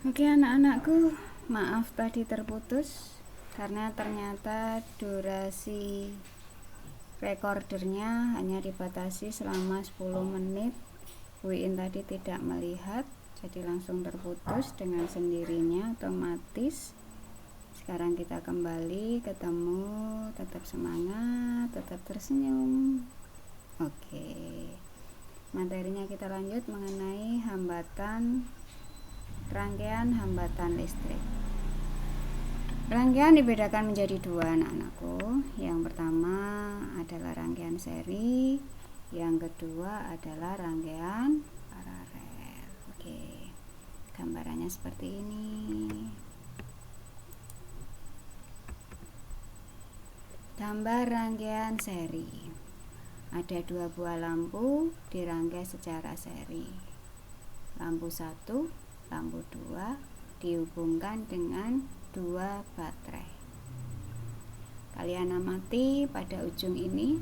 Oke anak-anakku, maaf tadi terputus karena ternyata durasi recordernya hanya dibatasi selama 10 menit. Wiin tadi tidak melihat, jadi langsung terputus dengan sendirinya otomatis. Sekarang kita kembali ketemu, tetap semangat, tetap tersenyum. Oke, materinya kita lanjut mengenai rangkaian hambatan listrik. Rangkaian dibedakan menjadi dua anak-anakku. Yang pertama adalah rangkaian seri, yang kedua adalah rangkaian paralel. Oke, gambarannya seperti ini. Gambar rangkaian seri. Ada dua buah lampu dirangkai secara seri. Lampu 1, lampu 2 dihubungkan dengan 2 baterai. Kalian amati pada ujung ini.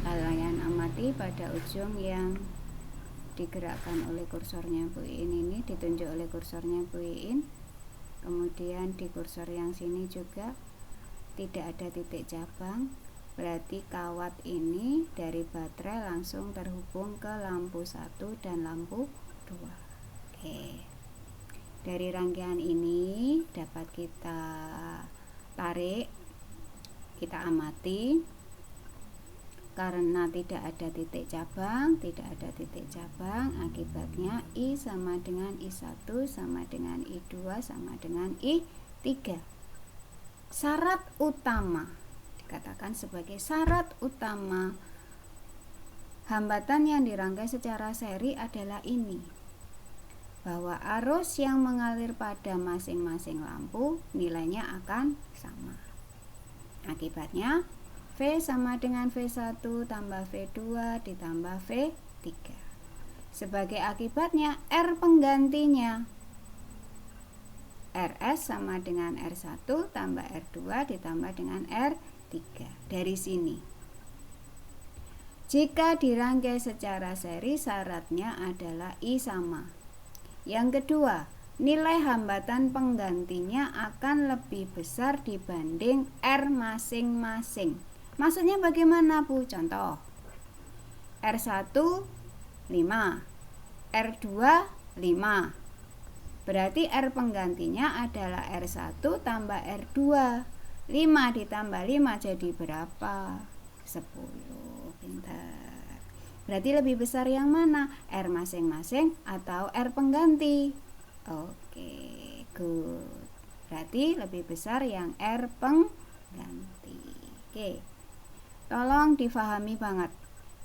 Kalian amati pada ujung yang digerakkan oleh kursornya Bu Iin ini, ditunjuk oleh kursornya Bu Iin. Kemudian di kursor yang sini juga tidak ada titik cabang, berarti kawat ini dari baterai langsung terhubung ke lampu 1 dan lampu 2. Oke. Dari rangkaian ini dapat kita tarik, kita amati. Karena tidak ada titik cabang, akibatnya I sama dengan I1 sama dengan I2 sama dengan I3. Syarat utama, dikatakan sebagai syarat utama hambatan yang dirangkai secara seri adalah ini, bahwa arus yang mengalir pada masing-masing lampu nilainya akan sama. Akibatnya V sama dengan V1 tambah V2 ditambah V3. Sebagai akibatnya R penggantinya RS sama dengan R1 tambah R2 ditambah dengan R3. Dari sini, jika dirangkai secara seri, syaratnya adalah I sama. Yang kedua, nilai hambatan penggantinya akan lebih besar dibanding R masing-masing. Maksudnya bagaimana Bu? Contoh, R1 5, R2 5. Berarti R penggantinya adalah R1 tambah R2. 5 ditambah 5 jadi berapa? 10. Pintar. Berarti lebih besar yang mana? R masing-masing atau R pengganti? Oke, good. Berarti lebih besar yang R pengganti. Oke. Tolong difahami banget.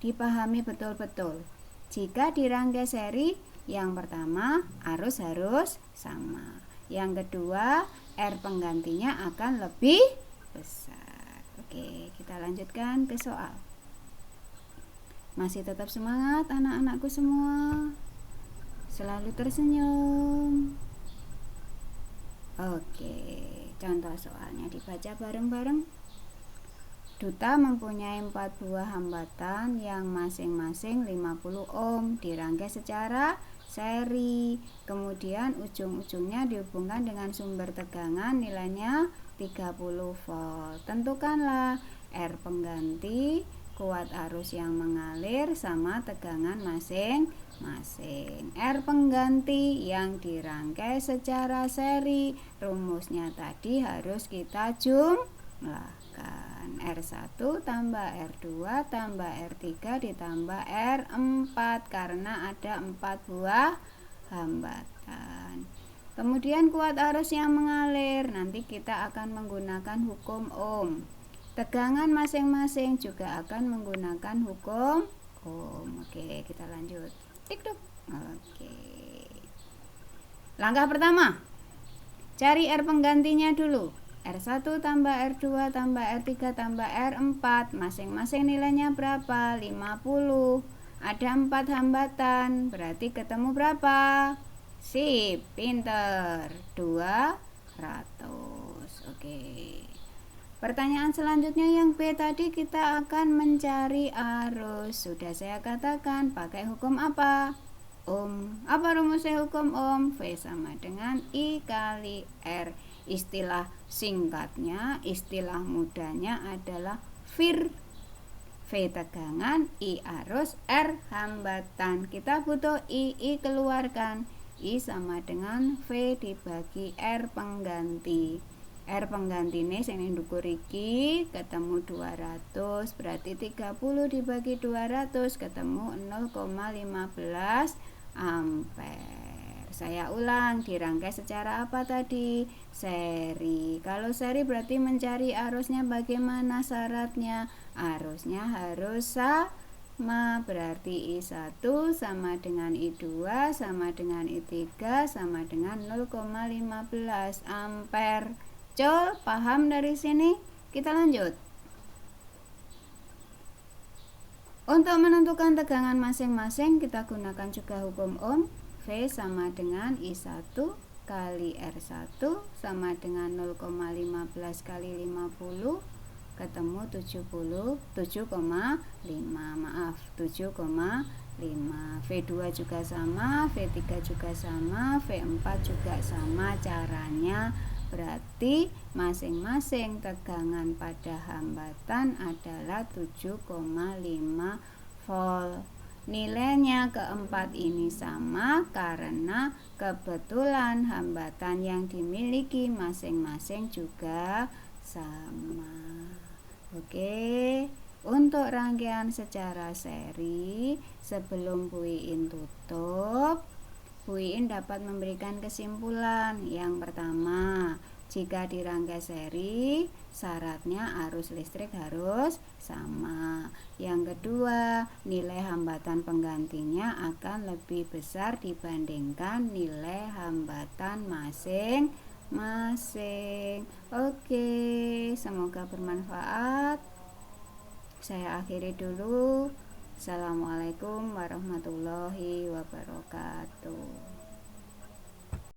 Dipahami betul-betul. Jika dirangkai seri, yang pertama arus harus sama. Yang kedua, R penggantinya akan lebih besar. Oke, kita lanjutkan ke soal. Masih tetap semangat anak-anakku semua. Selalu tersenyum. Oke, contoh soalnya dibaca bareng-bareng. Duta mempunyai 4 buah hambatan yang masing-masing 50 ohm dirangkai secara seri. Kemudian ujung-ujungnya dihubungkan dengan sumber tegangan nilainya 30 volt. Tentukanlah R pengganti, kuat arus yang mengalir sama tegangan masing-masing. R pengganti yang dirangkai secara seri, rumusnya tadi harus kita jumlahkan. R1 tambah R2 tambah R3 ditambah R4 karena ada 4 buah hambatan. Kemudian kuat arus yang mengalir, nanti kita akan menggunakan hukum Ohm. Tegangan masing-masing juga akan menggunakan hukum Ohm. Oke, kita lanjut. Tik-tuk. Oke. Langkah pertama, cari R penggantinya dulu. R1 tambah R2 tambah R3 tambah R4, masing-masing nilainya berapa? 50. Ada 4 hambatan, berarti ketemu berapa? Sip, pinter. 200. Oke. Pertanyaan selanjutnya yang B tadi, kita akan mencari arus. Sudah saya katakan pakai hukum apa? Apa rumusnya hukum Ohm? V sama dengan I kali R. Istilah singkatnya, istilah mudahnya adalah VIR. V tegangan, I arus, R hambatan. Kita butuh I keluarkan. I sama dengan V dibagi R pengganti. R pengganti ini sing ndukur iki ketemu 200, berarti 30 dibagi 200 ketemu 0,15 ampere. Saya ulang, dirangkai secara apa tadi? Seri. Kalau seri berarti mencari arusnya bagaimana syaratnya? Arusnya harus sama, berarti I1 sama dengan I2 sama dengan I3 sama dengan 0,15 ampere. Col, paham dari sini? Kita lanjut. Untuk menentukan tegangan masing-masing kita gunakan juga hukum Ohm. V sama dengan I1 kali R1 sama dengan 0,15 kali 50 ketemu 7,5. V2 juga sama, V3 juga sama, V4 juga sama caranya. Berarti masing-masing tegangan pada hambatan adalah 7,5 volt. Nilainya keempat ini sama karena kebetulan hambatan yang dimiliki masing-masing juga sama. Oke, untuk rangkaian secara seri sebelum Puiin tutup, Puiin dapat memberikan kesimpulan. Yang pertama, jika dirangkai seri, syaratnya arus listrik harus sama. Yang kedua, nilai hambatan penggantinya akan lebih besar dibandingkan nilai hambatan masing-masing. Oke, semoga bermanfaat. Saya akhiri dulu. Assalamualaikum warahmatullahi wabarakatuh.